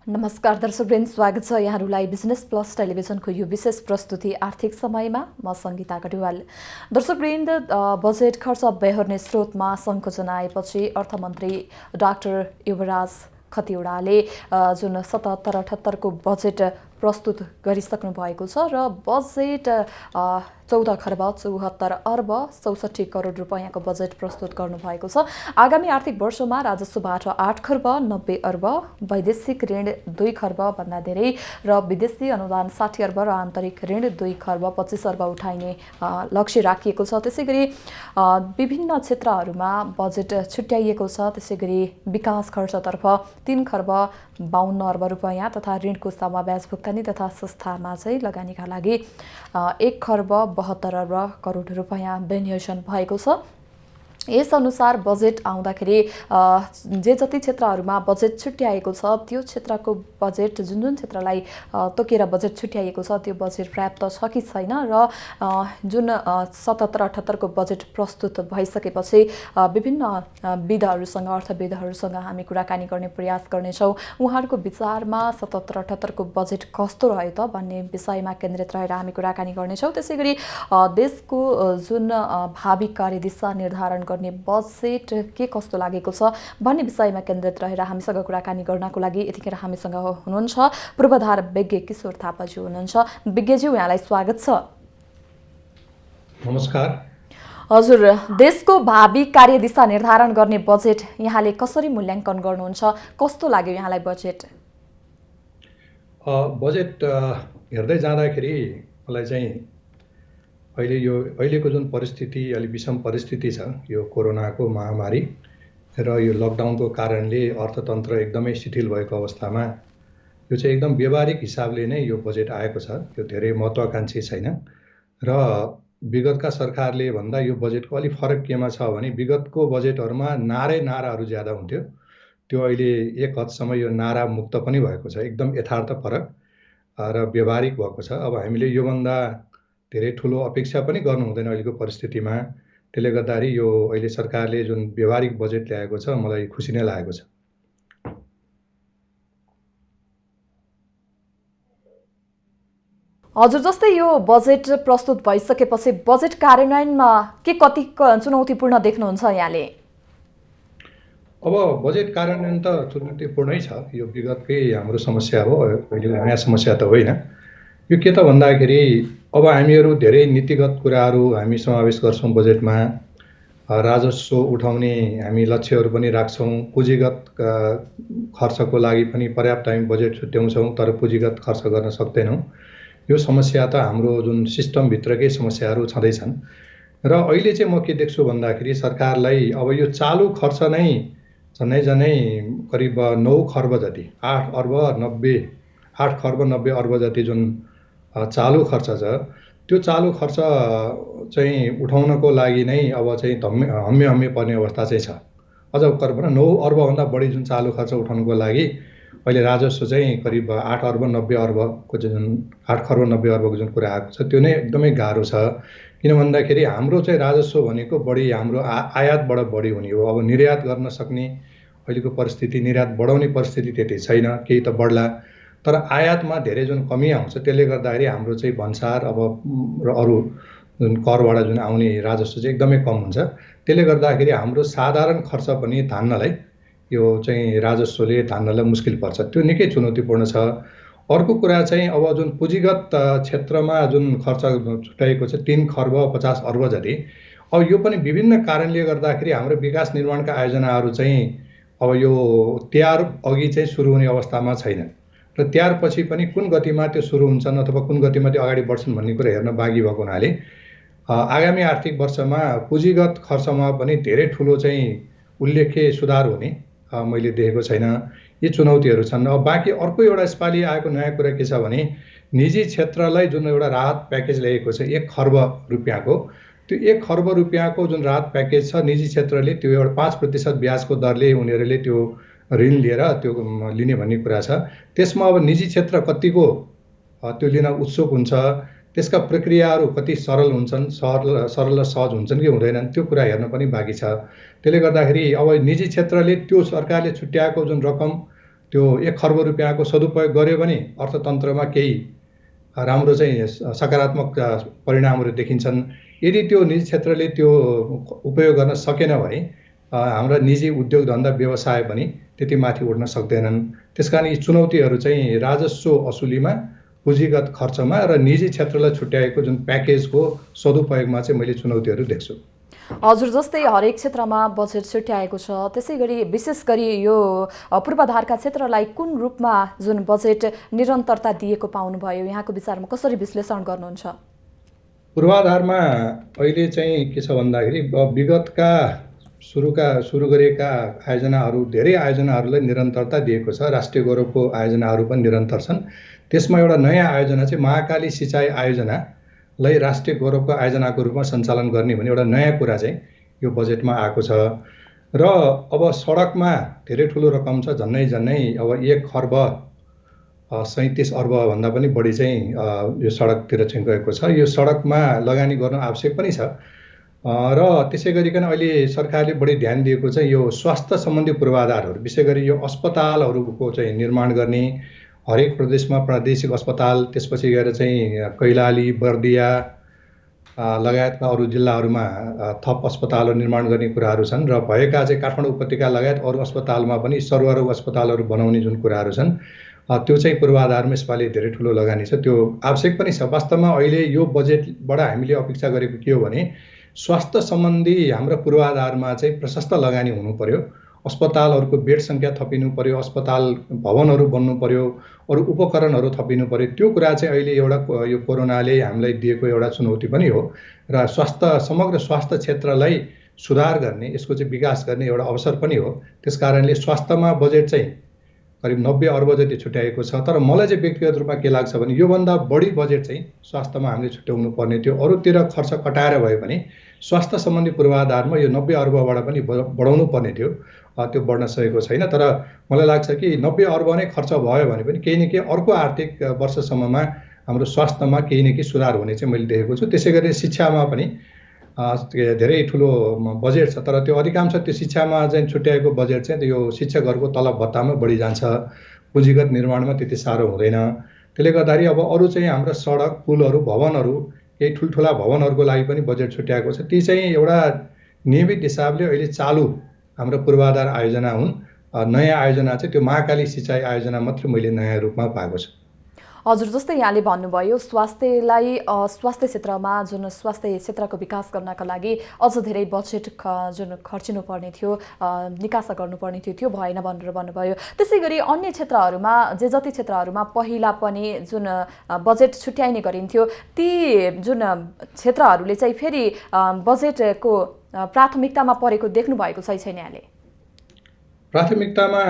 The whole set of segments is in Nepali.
नमस्कार दर्शकवृन्द, स्वागत छ यहाँहरूलाई बिजनेस प्लस टेलिभिजनको यो विशेष प्रस्तुति आर्थिक समयमा। म सङ्गीता कटुवाल। दर्शकवृन्द, बजेट खर्च बेहोर्ने स्रोतमा सङ्कोचन आएपछि अर्थमन्त्री डाक्टर युवराज खतिवडाले जुन 77-78 को बजेट प्रस्तुत गरिसक्नु भएको छ र बजेट 14 खर्ब 74 अर्ब 64 करोड रुपैयाँको बजेट प्रस्तुत गर्नुभएको छ। आगामी आर्थिक वर्षमा राजस्वबाट 8 खर्ब 90 अर्ब, वैदेशिक ऋण 2 खर्ब भन्दा धेरै र विदेशी अनुदान 60 अर्ब र आन्तरिक ऋण 2 खर्ब 25 अर्ब उठाइने लक्ष्य राखिएको छ। त्यसैगरी विभिन्न क्षेत्रहरूमा बजेट छुट्याइएको छ। त्यसैगरी विकास खर्चतर्फ 3 खर्ब 52 अर्ब रुपैयाँ तथा ऋणको समावेश भुक्तानी तथा संस्थामा चाहिँ लगानीका लागि 1 खर्ब 72 अर्ब करोड रुपैयाँ विनियोजन भएको छ। यसअनुसार बजेट आउँदाखेरि जे जति क्षेत्रहरूमा बजेट छुट्याएको छ त्यो क्षेत्रको बजेट जुन क्षेत्रलाई तोकेर बजेट छुट्याएको छ त्यो बजेट पर्याप्त छ कि छैन र जुन 77-78 को बजेट प्रस्तुत भइसकेपछि विभिन्न विधहरूसँग अर्थविदहरूसँग हामी कुराकानी गर्ने प्रयास गर्नेछौँ। उहाँहरूको विचारमा 77-78 को बजेट कस्तो रह्यो त भन्ने विषयमा केन्द्रित रहेर हामी कुराकानी गर्नेछौँ। त्यसैगरी देशको जुन भावी कार्यदिशा निर्धारण गर्ने बजेट के कस्तो लागेको छ भन्ने विषयमा केन्द्रित रहेर हामीसँग कुराकानी गर्नको लागि यतिखेर हामीसँग हुनुहुन्छ पूर्वाधार विज्ञ किशोर थापाज्यू हुनुहुन्छ। विज्ञज्यू, यहाँलाई स्वागत छ। नमस्कार। हजुर, देशको भावी कार्यदिशा निर्धारण गर्ने बजेट यहाँले कसरी मूल्याङ्कन गर्नुहुन्छ? कस्तो लाग्यो यहाँलाई बजेट? बजेट हेर्दै जाँदाखेरि मलाई चाहिँ अहिलेको जुन परिस्थिति अलि विषम परिस्थिति छ, यो कोरोनाको महामारी र यो लकडाउनको कारणले अर्थतन्त्र एकदमै शिथिल भएको अवस्थामा यो चाहिँ एकदम व्यवहारिक हिसाबले नै यो बजेट आएको छ। यो धेरै महत्त्वाकांक्षी छैन र विगतका सरकारले भन्दा यो बजेटको अलि फरक केमा छ भने विगतको बजेटहरूमा नाराहरू ज्यादा हुन्थ्यो। त्यो अहिले एक हदसम्म यो नारा मुक्त पनि भएको छ, एकदम यथार्थ फरक र व्यवहारिक भएको छ। अब हामीले योभन्दा धेरै ठुलो अपेक्षा पनि गर्नु हुँदैन अहिलेको परिस्थितिमा। त्यसले गर्दाखेरि यो अहिले सरकारले जुन व्यवहारिक बजेट ल्याएको छ मलाई खुसी नै लागेको छ। हजुर, जस्तै यो बजेट प्रस्तुत भइसकेपछि बजेट कार्यान्वयनमा के कति चुनौतीपूर्ण देख्नुहुन्छ यहाँले? अब बजेट कार्यान्वयन त चुनौतीपूर्णै छ। यो विगतकै हाम्रो समस्या हो, अहिले नयाँ समस्या त होइन। यो के त भन्दाखेरि अब हामीहरू धेरै नीतिगत कुराहरू हामी समावेश गर्छौँ बजेटमा। राजस्व उठाउने हामी लक्ष्यहरू पनि राख्छौँ। पुँजीगत खर्चको लागि पनि पर्याप्त हामी बजेट छुट्याउँछौँ, तर पुँजीगत खर्च गर्न सक्दैनौँ। यो समस्या त हाम्रो जुन सिस्टमभित्रकै समस्याहरू छँदैछन्। र अहिले चाहिँ म के देख्छु भन्दाखेरि सरकारलाई अब यो चालु खर्च नै झन्डै करिब 9 खर्ब जति 8 खर्ब 90 अर्ब जति जुन चालु खर्च छ, त्यो चालु खर्च चाहिँ उठाउनको लागि नै अब चाहिँ हम्मे पर्ने अवस्था चाहिँ छ। अझ करिब 9 अर्बभन्दा बढी जुन चालु खर्च उठाउनको लागि अहिले राजस्व चाहिँ करिब 8 अर्ब 90 अर्बको जुन 8 खर्ब 90 अर्बको जुन कुरा आएको छ त्यो नै एकदमै गाह्रो छ। किन भन्दाखेरि हाम्रो चाहिँ राजस्व भनेको बढी हाम्रो आयातबाट बढी हुने हो। अब निर्यात गर्न सक्ने अहिलेको परिस्थिति, निर्यात बढाउने परिस्थिति त्यति छैन, केही त बढ्ला, तर आयातमा धेरै जुन कमी आउँछ त्यसले गर्दाखेरि हाम्रो चाहिँ भन्सार अब र अरू जुन करबाट जुन आउने राजस्व चाहिँ एकदमै कम हुन्छ। त्यसले गर्दाखेरि हाम्रो साधारण खर्च पनि धान्नलाई यो चाहिँ राजस्वले धान्नलाई मुस्किल पर्छ। त्यो निकै चुनौतीपूर्ण छ। अर्को कुरा चाहिँ अब जुन पुँजीगत क्षेत्रमा जुन खर्च छुट्याएको छ 3 खर्ब 50 अर्ब जति, अब यो पनि विभिन्न कारणले गर्दाखेरि हाम्रो विकास निर्माणका आयोजनाहरू चाहिँ अब यो तयार अघि चाहिँ सुरु हुने अवस्थामा छैन र तयार पछि पनि कुन गतिमा त्यो सुरु हुन्छन् अथवा कुन गतिमा त्यो अगाडि बढ्छन् भन्ने कुरा हेर्न बाँकी भएको हुनाले आगामी आर्थिक वर्षमा पुँजीगत खर्चमा पनि धेरै ठुलो चाहिँ उल्लेख्य सुधार हुने मैले देखेको छैन। यी चुनौतीहरू छन्। अब बाँकी अर्को एउटा यसपालि आएको नयाँ कुरा के छ भने निजी क्षेत्रलाई जुन एउटा राहत प्याकेज ल्याएको छ 1 खर्ब रुपियाँको, त्यो 1 खर्ब रुपियाँको जुन राहत प्याकेज छ निजी क्षेत्रले त्यो एउटा 5% ब्याजको दरले उनीहरूले त्यो ऋण लिएर त्यो लिने भन्ने कुरा छ। त्यसमा अब निजी क्षेत्र कतिको त्यो लिन उत्सुक हुन्छ, त्यसका प्रक्रियाहरू कति सरल हुन्छन्, सरल र सहज हुन्छन् कि हुँदैनन्, त्यो कुरा हेर्न पनि बाँकी छ। त्यसले गर्दाखेरि अब निजी क्षेत्रले त्यो सरकारले छुट्याएको जुन रकम त्यो 1 खर्ब रुपियाँको सदुपयोग गर्यो भने अर्थतन्त्रमा केही राम्रो चाहिँ सकारात्मक परिणामहरू देखिन्छन्। यदि त्यो निजी क्षेत्रले त्यो उपयोग गर्न सकेन भने हाम्रा निजी उद्योग धन्दा व्यवसाय पनि त्यति माथि उड्न सक्दैनन्। त्यसकारण यी चुनौतीहरू चाहिँ राजस्व असुलीमा, पुँजीगत खर्चमा र निजी क्षेत्रलाई छुट्याएको जुन प्याकेजको सदुपयोगमा चाहिँ मैले चुनौतीहरू देख्छु। हजुर, जस्तै हरेक क्षेत्रमा बजेट छुट्याएको छ, त्यसै गरी विशेष गरी यो पूर्वाधारका क्षेत्रलाई कुन रूपमा जुन बजेट निरन्तरता दिएको पाउनुभयो, यहाँको विचारमा कसरी विश्लेषण गर्नुहुन्छ? पूर्वाधारमा अहिले चाहिँ के छ भन्दाखेरि विगतका सुरु गरेका आयोजनाहरू, धेरै आयोजनाहरूलाई निरन्तरता दिएको छ। राष्ट्रिय गौरवको आयोजनाहरू पनि निरन्तर छन्। त्यसमा एउटा नयाँ आयोजना चाहिँ महाकाली सिँचाइ आयोजनालाई राष्ट्रिय गौरवको आयोजनाको रूपमा सञ्चालन गर्ने भन्ने एउटा नयाँ कुरा चाहिँ यो बजेटमा आएको छ। र अब सडकमा धेरै ठुलो रकम छ, झन्नै अब 1 खर्ब 37 अर्ब भन्दा पनि बढी चाहिँ यो सडकतिर चाहिँ गएको छ। यो सडकमा लगानी गर्न आवश्यक पनि छ। र त्यसै गरिकन अहिले सरकारले बढी ध्यान दिएको चाहिँ यो स्वास्थ्य सम्बन्धी पूर्वाधारहरू, विशेष गरी यो अस्पतालहरूको चाहिँ निर्माण गर्ने, हरेक प्रदेशमा प्रादेशिक अस्पताल, त्यसपछि गएर चाहिँ कैलाली, बर्दिया लगायतका अरू जिल्लाहरूमा थप अस्पतालहरू निर्माण गर्ने कुराहरू छन्। र भएका चाहिँ काठमाडौँ उपत्यका लगायत अरू अस्पतालमा पनि सर्वरोग अस्पतालहरू बनाउने जुन कुराहरू छन्, त्यो चाहिँ पूर्वाधारमा यसपालि धेरै ठुलो लगानी छ। त्यो आवश्यक पनि छ। वास्तवमा अहिले यो बजेटबाट हामीले अपेक्षा गरेको के हो भने स्वास्थ्य सम्बन्धी हाम्रो पूर्वाधारमा चाहिँ प्रशस्त लगानी हुनु पर्यो। अस्पतालहरूको बेड सङ्ख्या थपिनु पर्यो, अस्पताल भवनहरू बन्नु पर्यो, अरू उपकरणहरू थपिनु पर्यो। त्यो कुरा चाहिँ अहिले एउटा यो कोरोनाले हामीलाई दिएको एउटा चुनौती पनि हो र समग्र स्वास्थ्य क्षेत्रलाई सुधार गर्ने, यसको चाहिँ विकास गर्ने एउटा अवसर पनि हो। त्यसकारणले स्वास्थ्यमा बजेट चाहिँ करिब 90 अर्ब जति छुट्याएको छ। तर मलाई चाहिँ व्यक्तिगत रूपमा के लाग्छ भने योभन्दा बढी बजेट चाहिँ स्वास्थ्यमा हामीले छुट्याउनु पर्ने थियो। अरूतिर खर्च कटाएर भए पनि स्वास्थ्य सम्बन्धी पूर्वाधारमा यो 90 अर्बबाट पनि बढाउनु पर्ने थियो। त्यो बढ्न सकेको छैन। तर मलाई लाग्छ कि 90 अर्ब नै खर्च भयो भने पनि केही न केही अर्को आर्थिक वर्षसम्ममा हाम्रो स्वास्थ्यमा केही न केही सुधार हुने चाहिँ मैले देखेको छु। त्यसै गरी शिक्षामा पनि धेरै ठुलो बजेट छ। तर त्यो अधिकांश त्यो शिक्षामा चाहिँ छुट्याएको बजेट चाहिँ यो शिक्षकहरूको तलब भत्तामा बढी जान्छ, पुँजीगत निर्माणमा त्यति साह्रो हुँदैन। त्यसले गर्दाखेरि अब अरू चाहिँ हाम्रो सडक, पुलहरू, भवनहरू, केही ठुल्ठुला भवनहरूको लागि पनि बजेट छुट्याएको छ। ती चाहिँ एउटा नियमित हिसाबले अहिले चालु हाम्रो पूर्वाधार आयोजना हुन्। नयाँ आयोजना चाहिँ त्यो महाकाली सिँचाइ आयोजना मात्रै मैले नयाँ रूपमा पाएको छु। हजुर, जस्तै यहाँले भन्नुभयो स्वास्थ्य क्षेत्रमा जुन स्वास्थ्य क्षेत्रको विकास गर्नका लागि अझ धेरै बजेट जुन खर्चिनु पर्ने थियो, निकासा गर्नुपर्ने थियो, त्यो भएन भनेर भन्नुभयो। त्यसै गरी अन्य क्षेत्रहरूमा जति क्षेत्रहरूमा पहिला पनि जुन बजेट छुट्याइने गरिन्थ्यो, ती जुन क्षेत्रहरूले चाहिँ फेरि बजेटको प्राथमिकतामा परेको देख्नु भएको छैन यहाँले? प्राथमिकतामा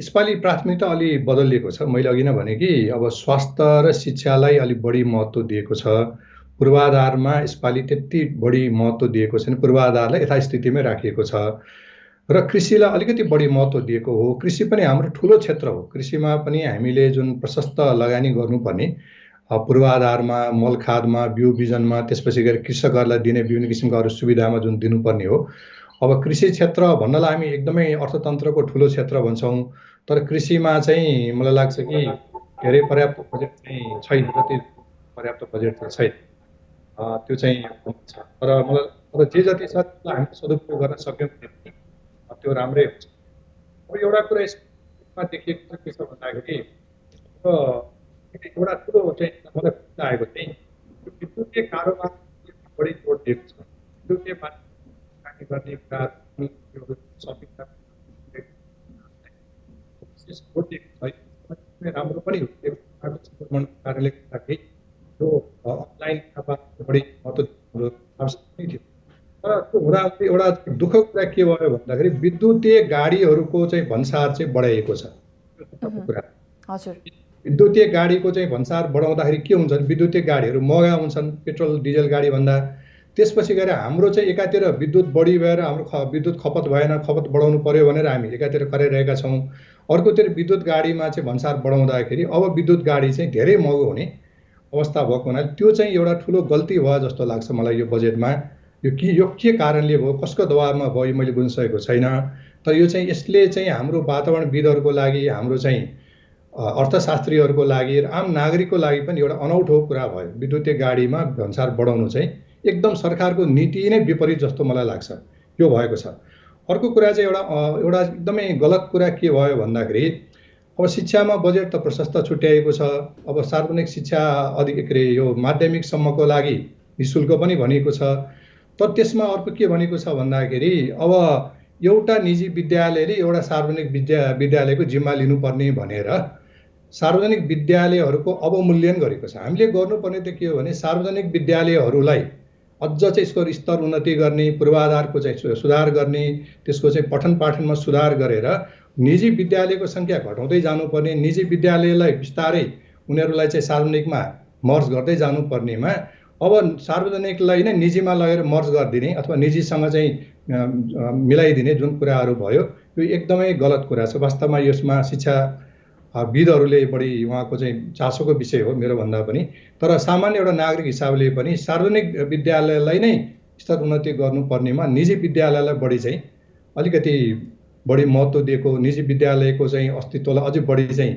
यसपालि प्राथमिकता अलि बदलिएको छ। मैले अघि नै भने कि अब स्वास्थ्य र शिक्षालाई अलि बढी महत्त्व दिएको छ। पूर्वाधारमा यसपालि त्यति बढी महत्त्व दिएको छैन। पूर्वाधारलाई यथास्थितिमै राखिएको छ र कृषिलाई अलिकति बढी महत्त्व दिएको हो। कृषि पनि हाम्रो ठुलो क्षेत्र हो। कृषिमा पनि हामीले जुन प्रशस्त लगानी गर्नुपर्ने पूर्वाधारमा, मलखादमा, बिउ बिजनमा, त्यसपछि गएर कृषकहरूलाई दिने विभिन्न किसिमका अरू सुविधामा जुन दिनुपर्ने हो। अब कृषि क्षेत्र भन्नलाई हामी एकदमै अर्थतन्त्रको ठुलो क्षेत्र भन्छौँ। तर कृषिमा चाहिँ मलाई लाग्छ कि धेरै पर्याप्त बजेट चाहिँ छैन, जति पर्याप्त बजेट चाहिँ छैन, त्यो चाहिँ छ। तर मलाई जे जति छ त्यसलाई हामीले सदुपयोग गर्न सक्यौँ भने त्यो राम्रै हुन्छ। अब एउटा कुरा यसमा देखिएको के छ भन्दाखेरि एउटा ठुलो चाहिँ मलाई आएको चाहिँ विद्युतीय कारोबार बढी जोड दिएको छ। विद्युतीय गर्ने कुरा राम्रो पनि कारणले गर्दाखेरि त्यो अनलाइन बढी महत्त्व आवश्यक नै थियो। तर त्यो हुँदा एउटा दुःखको कुरा के भयो भन्दाखेरि विद्युतीय गाडीहरूको चाहिँ भन्सार चाहिँ बढाइएको छ। विद्युतीय गाडीको चाहिँ भन्सार बढाउँदाखेरि के हुन्छ भने विद्युतीय गाडीहरू महँगा हुन्छन् पेट्रोल डिजल गाडी भन्दा। त्यसपछि गएर हाम्रो चाहिँ एकातिर विद्युत बढी भएर हाम्रो विद्युत खपत भएन, खपत बढाउनु पर्यो भनेर हामी एकातिर कराइरहेका छौँ। अर्कोतिर विद्युत गाडीमा चाहिँ भन्सार बढाउँदाखेरि अब विद्युत गाडी चाहिँ धेरै महँगो हुने अवस्था भएको हुनाले त्यो चाहिँ एउटा ठुलो गल्ती भयो जस्तो लाग्छ मलाई यो बजेटमा। यो के कारणले भयो, कसको दबावमा भयो मैले बुझ्न सकेको छैन। तर यो चाहिँ यसले चाहिँ हाम्रो वातावरणविदहरूको लागि, हाम्रो चाहिँ अर्थशास्त्रीहरूको लागि र आम नागरिकको लागि पनि एउटा अनौठो कुरा भयो। विद्युतीय गाडीमा भन्सार बढाउनु चाहिँ एकदम सरकारको नीति नै विपरीत जस्तो मलाई लाग्छ, यो भएको छ। अर्को कुरा चाहिँ एउटा एकदमै गलत कुरा के भयो भन्दाखेरि, अब शिक्षामा बजेट त प्रशस्त छुट्याएको छ। अब सार्वजनिक शिक्षा के अरे यो माध्यमिकसम्मको लागि निःशुल्क पनि भनेको छ। तर त्यसमा अर्को के भनेको छ भन्दाखेरि, अब एउटा निजी विद्यालयले एउटा सार्वजनिक विद्यालयको जिम्मा लिनुपर्ने भनेर सार्वजनिक विद्यालयहरूको अवमूल्यन गरेको छ। हामीले गर्नुपर्ने त के हो भने सार्वजनिक विद्यालयहरूलाई अझ चाहिँ यसको स्तर उन्नति गर्ने, पूर्वाधारको चाहिँ सुधार गर्ने, त्यसको चाहिँ पठन पाठनमा सुधार गरेर निजी विद्यालयको सङ्ख्या घटाउँदै जानुपर्ने, निजी विद्यालयलाई बिस्तारै उनीहरूलाई चाहिँ सार्वजनिकमा मर्ज गर्दै जानुपर्नेमा अब सार्वजनिकलाई नै निजीमा लगेर मर्ज गरिदिने अथवा निजीसँग चाहिँ मिलाइदिने जुन कुराहरू भयो, यो एकदमै गलत कुरा छ। वास्तवमा यसमा शिक्षा विदहरूले बढी उहाँको चाहिँ चासोको विषय हो मेरो भन्दा पनि। तर सामान्य एउटा नागरिक हिसाबले पनि सार्वजनिक विद्यालयलाई नै स्तर उन्नति गर्नुपर्नेमा निजी विद्यालयलाई बढी चाहिँ अलिकति बढी महत्त्व दिएको, निजी विद्यालयको चाहिँ अस्तित्वलाई अझै बढी चाहिँ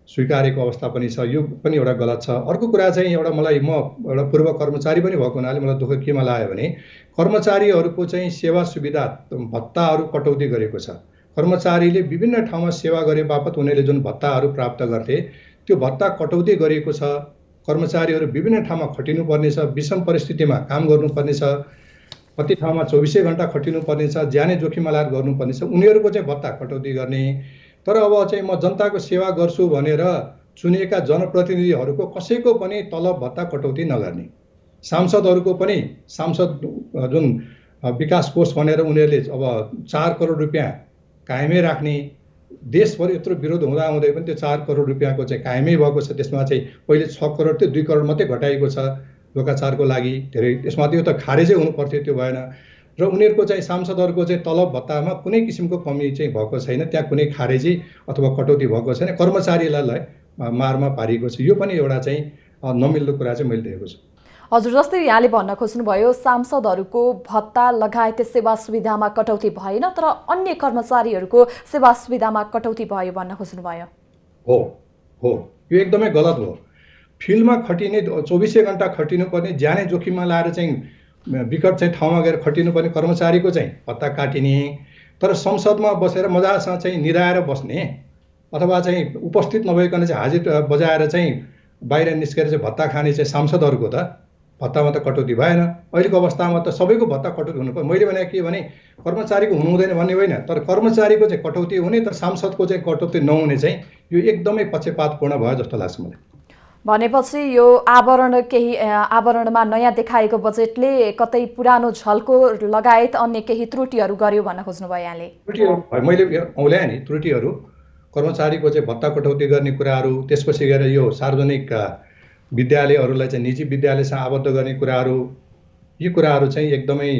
स्वीकारेको अवस्था पनि छ। यो पनि एउटा गलत छ। अर्को कुरा चाहिँ म एउटा पूर्व कर्मचारी पनि भएको हुनाले मलाई दुःख केमा लाग्यो भने कर्मचारीहरूको चाहिँ सेवा सुविधा भत्ताहरू कटौती गरेको छ। कर्मचारीले विभिन्न ठाउँमा सेवा गरे बापत उनीहरूले जुन भत्ताहरू प्राप्त गर्थे त्यो भत्ता कटौती गरिएको छ। कर्मचारीहरू विभिन्न ठाउँमा खटिनुपर्ने छ, विषम परिस्थितिमा काम गर्नुपर्ने छ, कति ठाउँमा 24 घण्टा खटिनुपर्ने छ, ज्यानै जोखिममा लाएर गर्नुपर्ने छ, उनीहरूको चाहिँ भत्ता कटौती गर्ने। तर अब चाहिँ म जनताको सेवा गर्छु भनेर चुनिएका जनप्रतिनिधिहरूको कसैको पनि तलब भत्ता कटौती नगर्ने, सांसदहरूको पनि सांसद जुन विकास कोष भनेर उनीहरूले अब 4 करोड रुपियाँ कायमै राख्ने, देशभरि यत्रो विरोध हुँदाहुँदै पनि त्यो 4 करोड रुपियाँको चाहिँ कायमै भएको छ। त्यसमा चाहिँ पहिले 6 करोड थियो, 2 करोड मात्रै घटाइएको छ लोकाचारको लागि। धेरै त्यसमा त्यो त खारेजै हुनु पर्थ्यो, त्यो भएन। र उनीहरूको चाहिँ सांसदहरूको चाहिँ तलब भत्तामा कुनै किसिमको कमी चाहिँ भएको छैन, त्यहाँ कुनै खारेजी अथवा कटौती भएको छैन। कर्मचारीलाई मारमा पारिएको छ। यो पनि एउटा चाहिँ नमिल्दो कुरा चाहिँ मैले देखेको छु। हजुर, जस्तै यहाँले भन्न खोज्नुभयो सांसदहरूको भत्ता लगायत सेवा सुविधामा कटौती भएन, तर अन्य कर्मचारीहरूको सेवा सुविधामा कटौती भयो भन्न खोज्नुभयो। हो, यो एकदमै गलत हो। फिल्डमा खटिने 24 घण्टा खटिनुपर्ने, ज्यानै जोखिममा लाएर चाहिँ विकट चाहिँ ठाउँमा गएर खटिनुपर्ने कर्मचारीको चाहिँ भत्ता काटिने, तर संसदमा बसेर मजासँग चाहिँ निदाएर बस्ने अथवा चाहिँ उपस्थित नभइकन चाहिँ हाजिर बजाएर चाहिँ बाहिर निस्केर चाहिँ भत्ता खाने चाहिँ सांसदहरूको त भत्तामा त कटौती भएन। अहिलेको अवस्थामा त सबैको भत्ता कटौती हुनुपर्छ। मैले भने के भने कर्मचारीको हुनु हुँदैन भन्ने होइन, तर कर्मचारीको चाहिँ कटौती हुने, तर सांसदको चाहिँ कटौती नहुने चाहिँ यो एकदमै पक्षपातपूर्ण भयो जस्तो लाग्छ मलाई। भनेपछि यो आवरणमा नयाँ देखाएको बजेटले कतै पुरानो झल्को लगायत अन्य केही त्रुटिहरू गर्यो भन्न खोज्नुभयो यहाँले? त्रुटिहरू मैले औल्याएँ नि, त्रुटिहरू कर्मचारीको चाहिँ भत्ता कटौती गर्ने कुराहरू, त्यसपछि गएर यो सार्वजनिक विद्यालयहरूलाई चाहिँ निजी विद्यालयसँग आबद्ध गर्ने कुराहरू, यी कुराहरू चाहिँ एकदमै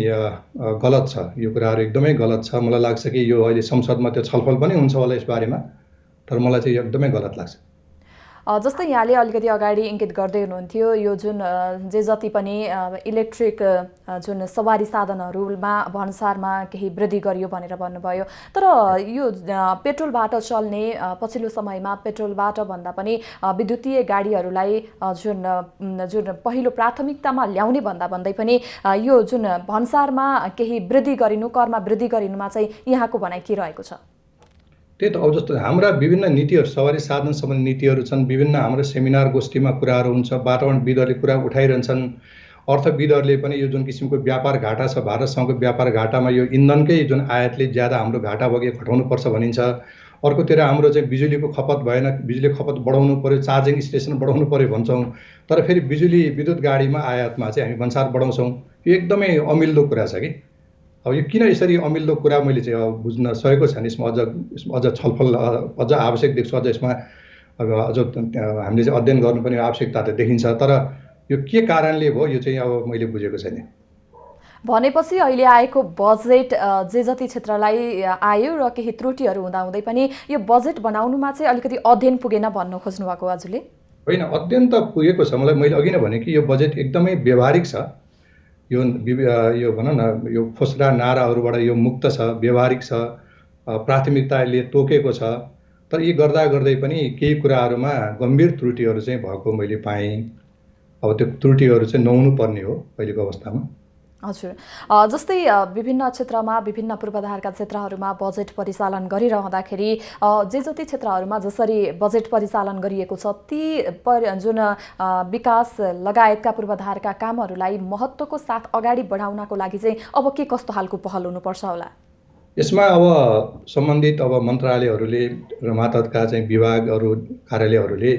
गलत छ। यो कुराहरू एकदमै गलत छ। मलाई लाग्छ कि यो अहिले संसदमा त्यो छलफल पनि हुन्छ होला यस बारेमा, तर मलाई चाहिँ एकदमै गलत लाग्छ। जस्तै यहाँले अलिकति अगाडि इङ्गित गर्दै हुनुहुन्थ्यो, यो जुन जे जति पनि इलेक्ट्रिक जुन सवारी साधनहरूमा भन्सारमा केही वृद्धि गरियो भनेर भन्नुभयो, तर यो पेट्रोलबाट चल्ने पछिल्लो समयमा पेट्रोलबाट भन्दा पनि विद्युतीय गाडीहरूलाई जुन पहिलो प्राथमिकतामा ल्याउने भन्दै पनि यो जुन भन्सारमा केही वृद्धि गरिनु, करमा वृद्धि गरिनुमा चाहिँ यहाँको भनाइ के रहेको छ? त्यही त, अब जस्तो हाम्रा विभिन्न नीतिहरू, सवारी साधन सम्बन्धी नीतिहरू छन्, विभिन्न हाम्रो सेमिनार गोष्ठीमा कुराहरू हुन्छ, वातावरणविदहरूले कुरा उठाइरहन्छन्, अर्थविदहरूले पनि यो जुन किसिमको व्यापार घाटा छ, भारतसँगको व्यापार घाटामा यो इन्धनकै जुन आयातले ज्यादा हाम्रो घाटा बगे घटाउनुपर्छ भनिन्छ। अर्कोतिर हाम्रो चाहिँ बिजुलीको खपत भएन, बिजुली खपत बढाउनु पर्यो, चार्जिङ स्टेसन बढाउनु पर्यो भन्छौँ, तर फेरि विद्युत गाडीमा आयातमा चाहिँ हामी भन्सार बढाउँछौँ। यो एकदमै अमिल्दो कुरा छ कि। अब यो किन यसरी अमिल्दो कुरा मैले चाहिँ अब बुझ्न सकेको छैन। यसमा अझ छलफल अझ आवश्यक देख्छु। अझ यसमा अझ हामीले चाहिँ अध्ययन गर्नुपर्ने आवश्यकता त देखिन्छ, तर यो के कारणले भयो यो चाहिँ अब मैले बुझेको छैन। भनेपछि अहिले आएको बजेट जे जति क्षेत्रलाई आयो र केही त्रुटिहरू हुँदाहुँदै पनि यो बजेट बनाउनुमा चाहिँ अलिकति अध्ययन पुगेन भन्न खोज्नु भएको हजुरले? होइन, अध्ययन त पुगेको छ। मैले अघि नै भने कि यो बजेट एकदमै व्यवहारिक छ। यो भनौँ न, यो फोस्रा नाराहरूबाट यो मुक्त छ, व्यवहारिक छ। प्राथमिकताले तोकेको छ। तर यी गर्दा गर्दै पनि केही कुराहरूमा गम्भीर त्रुटिहरू चाहिँ भएको मैले पाएँ। अब त्यो त्रुटिहरू चाहिँ नहुनु पर्ने हो अहिलेको अवस्थामा। हजुर, जस्तै विभिन्न क्षेत्रमा विभिन्न पूर्वाधारका क्षेत्रहरूमा बजेट परिचालन गरिरहँदाखेरि जे जति क्षेत्रहरूमा जसरी बजेट परिचालन गरिएको छ ती जुन विकास लगायतका पूर्वाधारका कामहरूलाई महत्त्वको साथ अगाडि बढाउनको लागि चाहिँ अब के कस्तो खालको पहल हुनुपर्छ होला? यसमा अब सम्बन्धित अब मन्त्रालयहरूले र मातहतका चाहिँ विभागहरू कार्यालयहरूले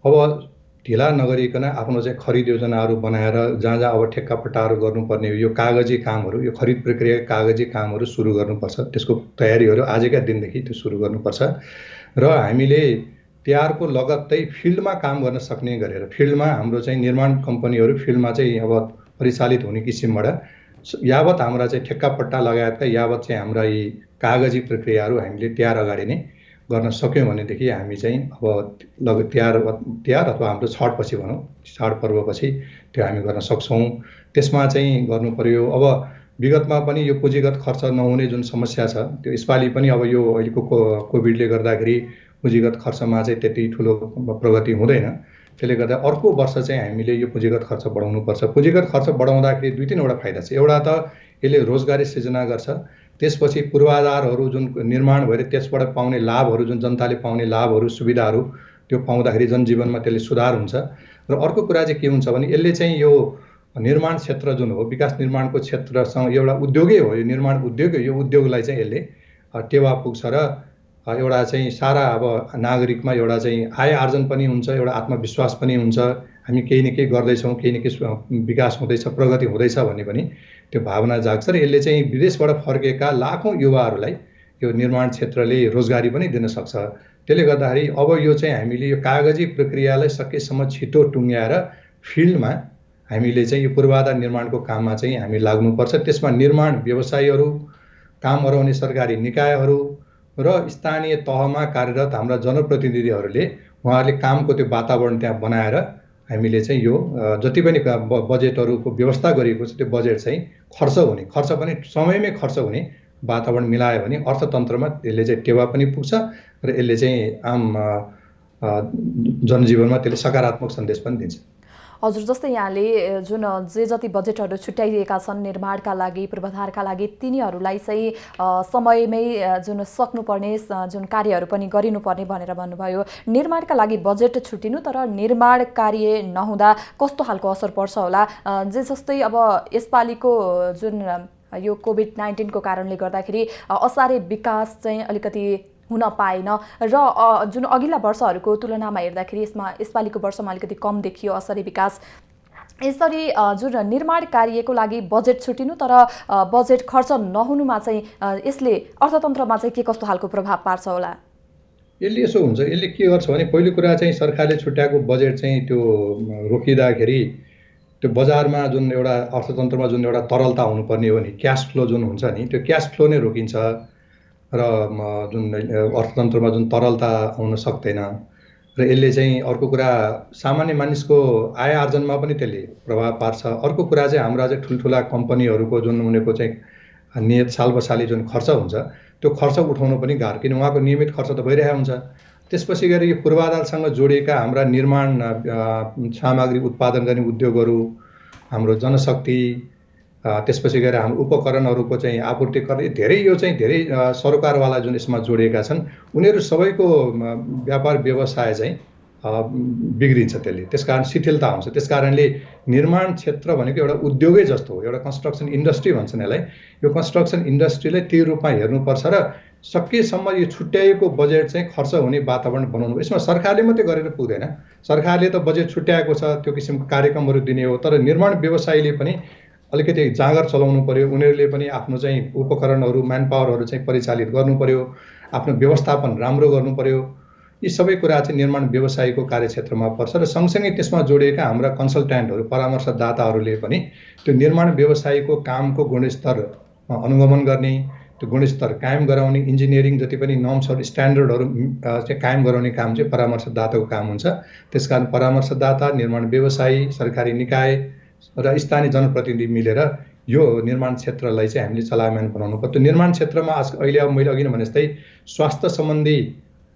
अब ढिला नगरिकन आफ्नो चाहिँ खरिद योजनाहरू बनाएर जहाँ जहाँ अब ठेक्कापट्टाहरू गर्नुपर्ने यो कागजी कामहरू, यो खरिद प्रक्रिया कागजी कामहरू सुरु गर्नुपर्छ। त्यसको तयारीहरू आजका दिनदेखि त्यो सुरु गर्नुपर्छ। र हामीले तयारको लगत्तै फिल्डमा काम गर्न सक्ने गरेर फिल्डमा हाम्रो चाहिँ निर्माण कम्पनीहरू फिल्डमा चाहिँ अब परिचालित हुने किसिमबाट यावत हाम्रा चाहिँ ठेक्कापट्टा लगायतका यावत चाहिँ हाम्रा यी कागजी प्रक्रियाहरू हामीले तयार अगाडि नै गर्न सक्यौँ भनेदेखि हामी चाहिँ अब तयार अथवा हाम्रो छठपछि भनौँ, चाडपर्वपछि त्यो हामी गर्न सक्छौँ। त्यसमा चाहिँ गर्नु पर्यो। अब विगतमा पनि यो पुँजीगत खर्च नहुने जुन समस्या छ त्यो यसपालि पनि अब यो अहिलेको कोभिडले गर्दाखेरि पुँजीगत खर्चमा चाहिँ त्यति ठुलो प्रगति हुँदैन। त्यसले गर्दा अर्को वर्ष चाहिँ हामीले यो पुँजीगत खर्च बढाउनुपर्छ। पुँजीगत खर्च बढाउँदाखेरि दुई तिनवटा फाइदा छ। एउटा त यसले रोजगारी सृजना गर्छ। त्यसपछि पूर्वाधारहरू जुन निर्माण भएर त्यसबाट पाउने लाभहरू, जुन जनताले पाउने लाभहरू सुविधाहरू त्यो पाउँदाखेरि जनजीवनमा त्यसले सुधार हुन्छ। र अर्को कुरा चाहिँ के हुन्छ भने यसले चाहिँ यो निर्माण क्षेत्र जुन हो, विकास निर्माणको क्षेत्रसँग एउटा उद्योगै हो, यो निर्माण उद्योग, यो उद्योगलाई चाहिँ यसले टेवा पुग्छ र एउटा चाहिँ सारा अब नागरिकमा एउटा चाहिँ आय आर्जन पनि हुन्छ, एउटा आत्मविश्वास पनि हुन्छ। हामी केही न केही गर्दैछौँ, केही न केही विकास हुँदैछ, प्रगति हुँदैछ भन्ने पनि त्यो भावना जाग्छ। र यसले चाहिँ विदेशबाट फर्केका लाखौँ युवाहरूलाई यो निर्माण क्षेत्रले रोजगारी पनि दिन सक्छ। त्यसले गर्दाखेरि अब यो चाहिँ हामीले यो कागजी प्रक्रियालाई सकेसम्म छिटो टुङ्ग्याएर फिल्डमा हामीले चाहिँ यो पूर्वाधार निर्माणको काममा चाहिँ हामी लाग्नुपर्छ। त्यसमा निर्माण व्यवसायीहरू, काम गराउने सरकारी निकायहरू र स्थानीय तहमा कार्यरत हाम्रा जनप्रतिनिधिहरूले उहाँहरूले कामको त्यो वातावरण त्यहाँ बनाएर हामीले चाहिँ यो जति पनि बजेटहरूको व्यवस्था गरिएको छ त्यो बजेट चाहिँ खर्च पनि समयमै खर्च हुने वातावरण मिलायो भने अर्थतन्त्रमा यसले चाहिँ टेवा पनि पुग्छ र यसले चाहिँ आम जनजीवनमा त्यसले सकारात्मक सन्देश पनि दिन्छ। हजुर, जस्तै यहाँले जुन जे जति बजेटहरू छुट्याइएका छन् निर्माणका लागि, पूर्वाधारका लागि, तिनीहरूलाई चाहिँ समयमै जुन सक्नुपर्ने जुन कार्यहरू पनि गरिनुपर्ने भनेर भन्नुभयो। निर्माणका लागि बजेट छुट्टिनु तर निर्माण कार्य नहुँदा कस्तो खालको असर पर्छ होला? जस्तै अब यसपालिको जुन यो कोभिड-19 को कारणले गर्दाखेरि असारे विकास चाहिँ अलिकति हुन पाएन र जुन अघिल्ला वर्षहरूको तुलनामा हेर्दाखेरि यसपालिको वर्षमा अलिकति कम देखियो असरी विकास। यसरी जुन निर्माण कार्यको लागि बजेट छुटिनु तर बजेट खर्च नहुनुमा चाहिँ यसले अर्थतन्त्रमा चाहिँ के कस्तो खालको प्रभाव पार्छ होला? यसले यसो हुन्छ, यसले के गर्छ भने पहिलो कुरा चाहिँ सरकारले छुट्याएको बजेट चाहिँ त्यो रोकिँदाखेरि त्यो बजारमा जुन एउटा अर्थतन्त्रमा जुन एउटा तरलता हुनुपर्ने हो नि, क्यास फ्लो जुन हुन्छ नि, त्यो क्यास फ्लो नै रोकिन्छ र जुन अर्थतन्त्रमा जुन तरलता आउन सक्दैन। र यसले चाहिँ अर्को कुरा सामान्य मानिसको आय आर्जनमा पनि त्यसले प्रभाव पार्छ। अर्को कुरा चाहिँ हाम्रा चाहिँ ठुल्ठुला कम्पनीहरूको जुन उनीहरूको चाहिँ नियत सालबसाली जुन खर्च हुन्छ त्यो खर्च उठाउनु पनि गाह्रो, किन उहाँको नियमित खर्च त भइरहेको हुन्छ। त्यसपछि गएर यो पूर्वाधारसँग जोडिएका हाम्रा निर्माण सामग्री उत्पादन गर्ने उद्योगहरू, हाम्रो जनशक्ति, त्यसपछि गएर हाम्रो उपकरणहरूको चाहिँ आपूर्तिकर्ता, धेरै यो चाहिँ धेरै सरकारवाला जुन यसमा जोडिएका छन् उनीहरू सबैको व्यापार व्यवसाय चाहिँ बिग्रिन्छ त्यसले, त्यसकारण शिथिलता आउँछ। त्यसकारणले निर्माण क्षेत्र भनेको एउटा उद्योगै जस्तो हो, एउटा कन्स्ट्रक्सन इन्डस्ट्री भन्छन् यसलाई। यो कन्स्ट्रक्सन इन्डस्ट्रीलाई त्यही रूपमा हेर्नुपर्छ र सकेसम्म यो छुट्याएको बजेट चाहिँ खर्च हुने वातावरण बनाउनु। यसमा सरकारले मात्रै गरेर पुग्दैन, सरकारले त बजेट छुट्याएको छ त्यो किसिमको कार्यक्रमहरू दिने हो, तर निर्माण व्यवसायीले पनि अलिकति जाँगर चलाउनु पर्यो। उनीहरूले पनि आफ्नो चाहिँ उपकरणहरू, म्यान पावरहरू चाहिँ परिचालित गर्नु पर्यो, आफ्नो व्यवस्थापन राम्रो गर्नु पर्यो। यी सबै कुरा चाहिँ निर्माण व्यवसायीको कार्यक्षेत्रमा पर्छ र सँगसँगै त्यसमा जोडिएका हाम्रा कन्सल्ट्यान्टहरू, परामर्शदाताहरूले पनि त्यो निर्माण व्यवसायीको कामको गुणस्तर अनुगमन गर्ने, त्यो गुणस्तर कायम गराउने, इन्जिनियरिङ जति पनि नर्म्सहरू, स्ट्यान्डर्डहरू चाहिँ कायम गराउने काम चाहिँ परामर्शदाताको काम हुन्छ। त्यसकारण परामर्शदाता, निर्माण व्यवसायी, सरकारी निकाय र स्थानीय जनप्रतिनिधि मिलेर यो निर्माण क्षेत्रलाई चाहिँ हामीले चलायमान बनाउनु पर्छ। त्यो निर्माण क्षेत्रमा अहिले अब मैले अघि नै भने जस्तै स्वास्थ्य सम्बन्धी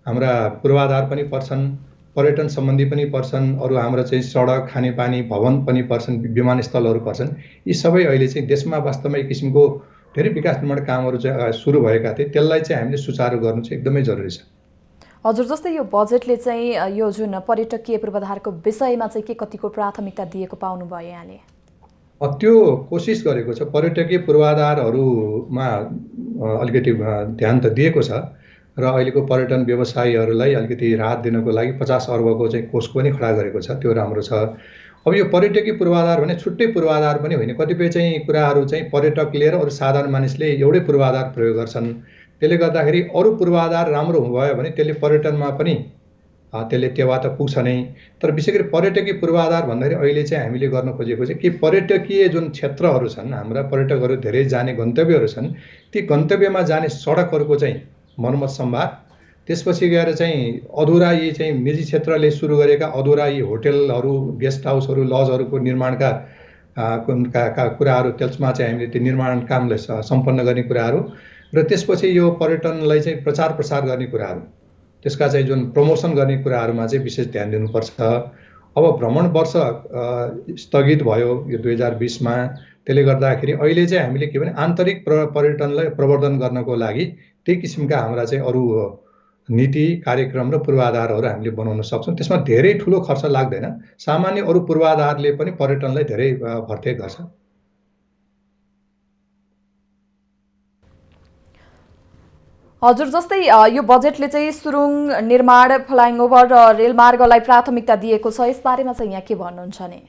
हाम्रा पूर्वाधार पनि पर्छन्, पर्यटन सम्बन्धी पनि पर्छन्, अरू हाम्रो चाहिँ सडक, खानेपानी, भवन पनि पर्छन्, विमानस्थलहरू पर्छन्। यी सबै अहिले चाहिँ देशमा वास्तवमा एक किसिमको धेरै विकास निर्माण कामहरू चाहिँ सुरु भएका थिए, त्यसलाई चाहिँ हामीले सुचारू गर्नु चाहिँ एकदमै जरुरी छ। हजुर, जस्तै यो बजेटले चाहिँ यो जुन पर्यटकीय पूर्वाधारको विषयमा चाहिँ के कतिको प्राथमिकता दिएको पाउनुभयो यहाँले? त्यो कोसिस गरेको छ, पर्यटकीय पूर्वाधारहरूमा अलिकति ध्यान त दिएको छ र अहिलेको पर्यटन व्यवसायीहरूलाई अलिकति राहत दिनको लागि 50 अर्बको चाहिँ कोष पनि खडा गरेको छ, त्यो राम्रो छ। अब यो पर्यटकीय पूर्वाधार भने छुट्टै पूर्वाधार पनि होइन, कतिपय चाहिँ कुराहरू चाहिँ पर्यटकले र अरू साधारण मानिसले एउटै पूर्वाधार प्रयोग गर्छन्। त्यसले गर्दाखेरि अरू पूर्वाधार राम्रो भयो भने त्यसले पर्यटनमा पनि त्यसले टेवा त पुग्छ नै। तर विशेष गरी पर्यटकीय पूर्वाधार भन्दाखेरि अहिले चाहिँ हामीले गर्न खोजेको चाहिँ के पर्यटकीय जुन क्षेत्रहरू छन्, हाम्रा पर्यटकहरू धेरै जाने गन्तव्यहरू छन्, ती गन्तव्यमा जाने सडकहरूको चाहिँ मर्मत सम्भार, त्यसपछि गएर चाहिँ अधुरा यी चाहिँ निजी क्षेत्रले सुरु गरेका अधुरा यी होटलहरू, गेस्ट हाउसहरू, लजहरूको निर्माणका कुराहरू, त्यसमा चाहिँ हामीले त्यो निर्माण कामलाई सम्पन्न गर्ने कुराहरू र त्यसपछि यो पर्यटनलाई चाहिँ प्रचार प्रसार गर्ने कुराहरू, त्यसका चाहिँ जुन प्रमोसन गर्ने कुराहरूमा चाहिँ विशेष ध्यान दिनुपर्छ। अब भ्रमण वर्ष स्थगित भयो यो 2020मा, त्यसले गर्दाखेरि अहिले चाहिँ हामीले के भने आन्तरिक पर्यटनलाई प्रवर्धन गर्नको लागि त्यही किसिमका हाम्रा चाहिँ अरू नीति, कार्यक्रम र पूर्वाधारहरू हामीले बनाउन सक्छौँ। त्यसमा धेरै ठुलो खर्च लाग्दैन, सामान्य अरू पूर्वाधारले पनि पर्यटनलाई धेरै भर्तेक गर्छ। हजुर, जस्तै यो बजेटले चाहिँ सुरुङ निर्माण, फ्लाइओभर र रेलमार्गलाई प्राथमिकता दिएको छ, यसबारेमा चाहिँ यहाँ के भन्नुहुन्छ नि?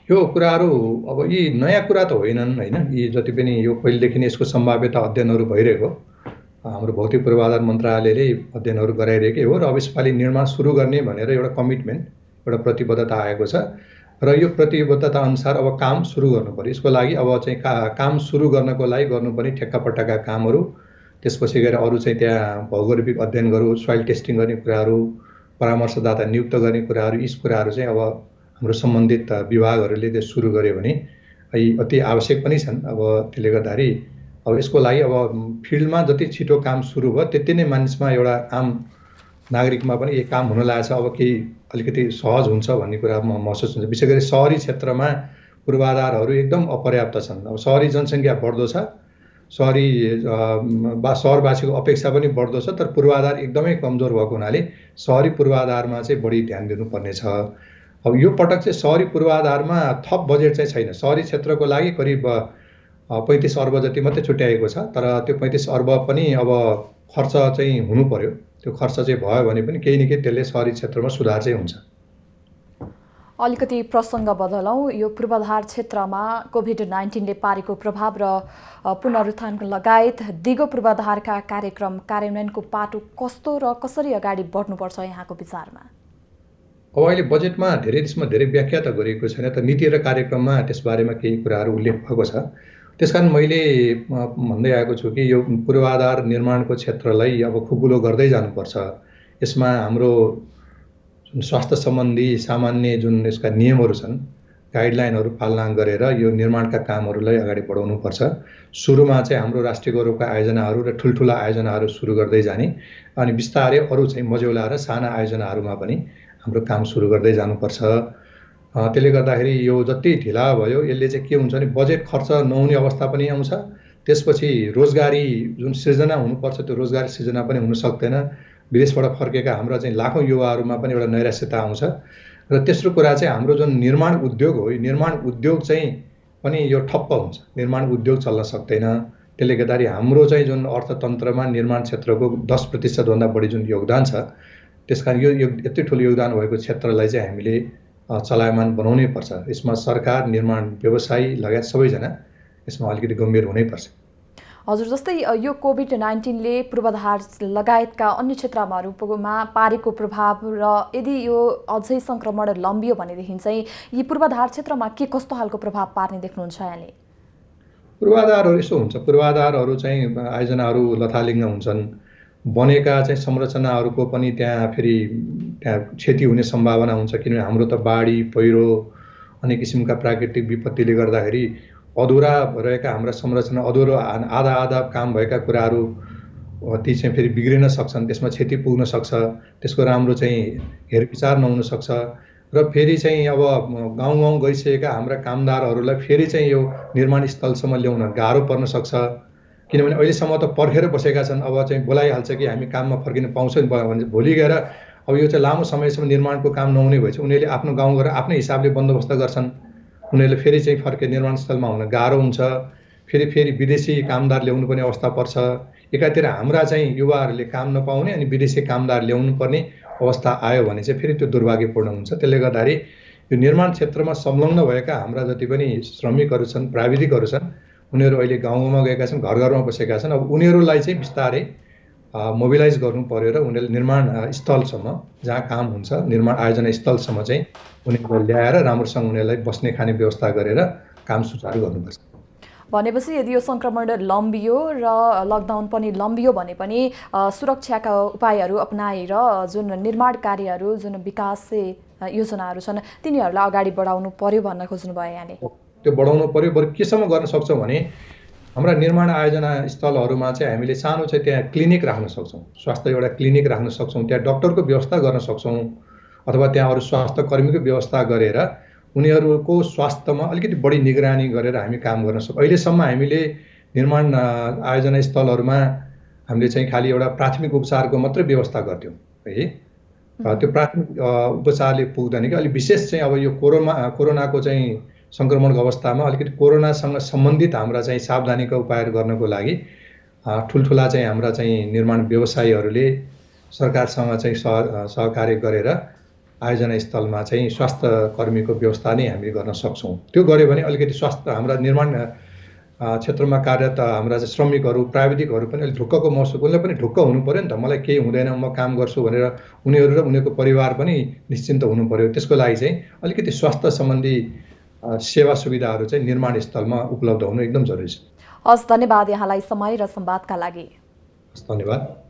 यो कुराहरू अब यी नयाँ कुरा त होइनन् होइन, यी जति पनि यो पहिलेदेखि नै यसको सम्भाव्यता अध्ययनहरू भइरहेको, हाम्रो भौतिक पूर्वाधार मन्त्रालयले अध्ययनहरू गराइरहेकै हो र अब यसपालि निर्माण सुरु गर्ने भनेर एउटा कमिटमेन्ट, एउटा प्रतिबद्धता आएको छ र यो प्रतिबद्धता अनुसार अब काम सुरु गर्नु पर्यो। यसको लागि अब चाहिँ काम सुरु गर्नको लागि गर्नुपर्ने ठेक्कापट्टाका कामहरू, त्यसपछि गएर अरू चाहिँ त्यहाँ भौगोलिक अध्ययन गरौँ, सोइल टेस्टिङ गर्ने कुराहरू, परामर्शदाता नियुक्त गर्ने कुराहरू, यी कुराहरू चाहिँ अब हाम्रो सम्बन्धित विभागहरूले त्यो सुरु गर्यो भने यी अति आवश्यक पनि छन्। अब त्यसले गर्दाखेरि अब यसको लागि अब फिल्डमा जति छिटो काम सुरु भयो त्यति नै मानिसमा, एउटा आम नागरिकमा पनि यो काम हुन लागेको छ, अब केही अलिकति सहज हुन्छ भन्ने कुरा महसुस हुन्छ। विशेष गरी सहरी क्षेत्रमा पूर्वाधारहरू एकदम अपर्याप्त छन्। अब सहरी जनसङ्ख्या बढ्दो छ, सहरवासीको अपेक्षा पनि बढ्दो छ, तर पूर्वाधार एकदमै कमजोर भएको हुनाले सहरी पूर्वाधारमा चाहिँ बढी ध्यान दिनुपर्ने छ। अब यो पटक चाहिँ सहरी पूर्वाधारमा थप बजेट चाहिँ छैन। सहरी क्षेत्रको लागि करिब 35 अर्ब जति मात्रै छुट्याएको छ, तर त्यो 35 अर्ब पनि अब खर्च चाहिँ हुनु पर्यो। त्यो खर्च चाहिँ भयो भने पनि केही न केही त्यसले सहरी क्षेत्रमा सुधार चाहिँ हुन्छ। अलिकति प्रसङ्ग बदलौँ, यो पूर्वाधार क्षेत्रमा कोभिड-19ले पारेको प्रभाव र पुनरुत्थान लगायत दिगो पूर्वाधारका कार्यक्रम कार्यान्वयनको पाटो कस्तो र कसरी अगाडि बढ्नुपर्छ यहाँको विचारमा? अब अहिले बजेटमा त्यसमा धेरै व्याख्या त गरिएको छैन, तर नीति र कार्यक्रममा त्यसबारेमा केही कुराहरू उल्लेख भएको छ। त्यसकारण मैले भन्दै आएको छु कि यो पूर्वाधार निर्माणको क्षेत्रलाई अब खुकुलो गर्दै जानुपर्छ। यसमा हाम्रो स्वास्थ्य सम्बन्धी सामान्य जुन यसका नियमहरू छन्, गाइडलाइनहरू पालना गरेर यो निर्माणका कामहरूलाई अगाडि बढाउनुपर्छ। सुरुमा चाहिँ हाम्रो राष्ट्रिय गौरवका आयोजनाहरू र ठुल्ठुला आयोजनाहरू सुरु गर्दै जाने, अनि बिस्तारै अरू चाहिँ मझौला र साना आयोजनाहरूमा पनि हाम्रो काम सुरु गर्दै जानुपर्छ। त्यसले गर्दाखेरि यो जति ढिला भयो यसले चाहिँ के हुन्छ भने बजेट खर्च नहुने अवस्था पनि आउँछ, त्यसपछि रोजगारी जुन सृजना हुनुपर्छ त्यो रोजगारी सृजना पनि हुन सक्दैन। विदेशबाट फर्केका हाम्रा चाहिँ लाखौँ युवाहरूमा पनि एउटा नैराश्यता आउँछ। र तेस्रो कुरा चाहिँ हाम्रो जुन निर्माण उद्योग हो, यो निर्माण उद्योग चाहिँ पनि यो ठप्प हुन्छ, निर्माण उद्योग चल्न सक्दैन। त्यसले गर्दाखेरि हाम्रो चाहिँ जुन अर्थतन्त्रमा निर्माण क्षेत्रको 10% भन्दा बढी जुन योगदान छ, त्यसकारण यो यति ठुलो योगदान भएको क्षेत्रलाई चाहिँ हामीले चलायमान बनाउनै पर्छ। यसमा सरकार, निर्माण व्यवसायी लगायत सबैजना यसमा अलिकति गम्भीर हुनैपर्छ। हजुर, जस्तै यो कोभिड-19ले पूर्वाधार लगायतका अन्य क्षेत्रहरूमा पारेको प्रभाव र यदि यो अझै सङ्क्रमण लम्बियो भनेदेखि चाहिँ यी पूर्वाधार क्षेत्रमा के कस्तो खालको प्रभाव पार्ने देख्नुहुन्छ यहाँले? पूर्वाधारहरू यसो हुन्छ, पूर्वाधारहरू चाहिँ आयोजनाहरू लथालिङ्ग हुन्छन्, बनेका चाहिँ संरचनाहरूको पनि त्यहाँ क्षति हुने सम्भावना हुन्छ। किनभने हाम्रो त बाढी, पहिरो, अनेक किसिमका प्राकृतिक विपत्तिले गर्दाखेरि अधुरा रहेका हाम्रा संरचना अधुरो आधा आधा काम भएका कुराहरू ती चाहिँ फेरि बिग्रिन सक्छन्, त्यसमा क्षति पुग्न सक्छ, त्यसको राम्रो चाहिँ हेरविचार नहुन सक्छ र फेरि चाहिँ अब गाउँ गाउँ गइसकेका हाम्रा कामदारहरूलाई फेरि चाहिँ यो निर्माण स्थलसम्म ल्याउन गाह्रो पर्न सक्छ। किनभने अहिलेसम्म त पर्खेर बसेका छन्, अब चाहिँ बोलाइहाल्छ कि हामी काममा फर्किन पाउँछौँ भने भोलि गएर अब यो चाहिँ लामो समयसम्म निर्माणको काम नहुने भएपछि उनीहरूले आफ्नो गाउँ गएर आफ्नै हिसाबले बन्दोबस्त गर्छन्। उनीहरूले फेरि चाहिँ फर्के निर्माण स्थलमा हुन गाह्रो हुन्छ, फेरि विदेशी कामदार ल्याउनु पर्ने अवस्था पर्छ। एकातिर हाम्रा चाहिँ युवाहरूले काम नपाउने अनि विदेशी कामदार ल्याउनु पर्ने अवस्था आयो भने चाहिँ फेरि त्यो दुर्भाग्यपूर्ण हुन्छ। त्यसले गर्दाखेरि यो निर्माण क्षेत्रमा संलग्न भएका हाम्रा जति पनि श्रमिकहरू छन्, प्राविधिकहरू छन्, उनीहरू अहिले गाउँ गाउँमा गएका छन्, घर घरमा बसेका छन्। अब उनीहरूलाई चाहिँ बिस्तारै मोबिलाइज गर्नु पर्यो र उनीहरूले निर्माण स्थलसम्म जहाँ काम हुन्छ, निर्माण आयोजना स्थलसम्म चाहिँ उनीहरूलाई ल्याएर राम्रोसँग उनीहरूलाई बस्ने खाने व्यवस्था गरेर काम सुचारू गर्नुपर्छ। भनेपछि यदि यो सङ्क्रमण लम्बियो र लकडाउन पनि लम्बियो भने पनि सुरक्षाका उपायहरू अपनाएर जुन निर्माण कार्यहरू, जुन विकास योजनाहरू छन् तिनीहरूलाई अगाडि बढाउनु पर्यो भन्न खोज्नुभयो यहाँले। त्यो बढाउनु पर्यो। बरु केसम्म गर्न सक्छौँ भने हाम्रा निर्माण आयोजना स्थलहरूमा चाहिँ हामीले सानो चाहिँ त्यहाँ क्लिनिक राख्न सक्छौँ, स्वास्थ्य एउटा क्लिनिक राख्न सक्छौँ, त्यहाँ डक्टरको व्यवस्था गर्न सक्छौँ अथवा त्यहाँ अरू स्वास्थ्य कर्मीको व्यवस्था गरेर उनीहरूको स्वास्थ्यमा अलिकति बढी निगरानी गरेर हामी काम गर्न सक्छौँ। अहिलेसम्म हामीले निर्माण आयोजना स्थलहरूमा हामीले चाहिँ खालि एउटा प्राथमिक उपचारको मात्रै व्यवस्था गर्थ्यौँ है। त्यो प्राथमिक उपचारले पुग्दैन कि अलिक विशेष चाहिँ अब यो कोरोनाको चाहिँ सङ्क्रमणको अवस्थामा अलिकति कोरोनासँग सम्बन्धित हाम्रा चाहिँ सावधानीका उपायहरू गर्नको लागि ठुल्ठुला चाहिँ हाम्रा चाहिँ निर्माण व्यवसायीहरूले सरकारसँग चाहिँ सहकार्य गरेर आयोजना स्थलमा चाहिँ स्वास्थ्य कर्मीको व्यवस्था नै हामी गर्न सक्छौँ। त्यो गऱ्यो भने अलिकति स्वास्थ्य हाम्रा निर्माण क्षेत्रमा कार्यरत हाम्रा चाहिँ श्रमिकहरू, प्राविधिकहरू पनि अलिक ढुक्कको महसुस, उसलाई पनि ढुक्क हुनु पऱ्यो नि त, मलाई केही हुँदैन म काम गर्छु भनेर उनीहरू र उनीहरूको परिवार पनि निश्चिन्त हुनु पऱ्यो। त्यसको लागि चाहिँ अलिकति स्वास्थ्य सम्बन्धी सेवा सुविधाहरू चाहिँ निर्माण स्थलमा उपलब्ध हुनु एकदम जरुरी छ। हस्, धन्यवाद यहाँलाई समय र संवादका लागि। धन्यवाद।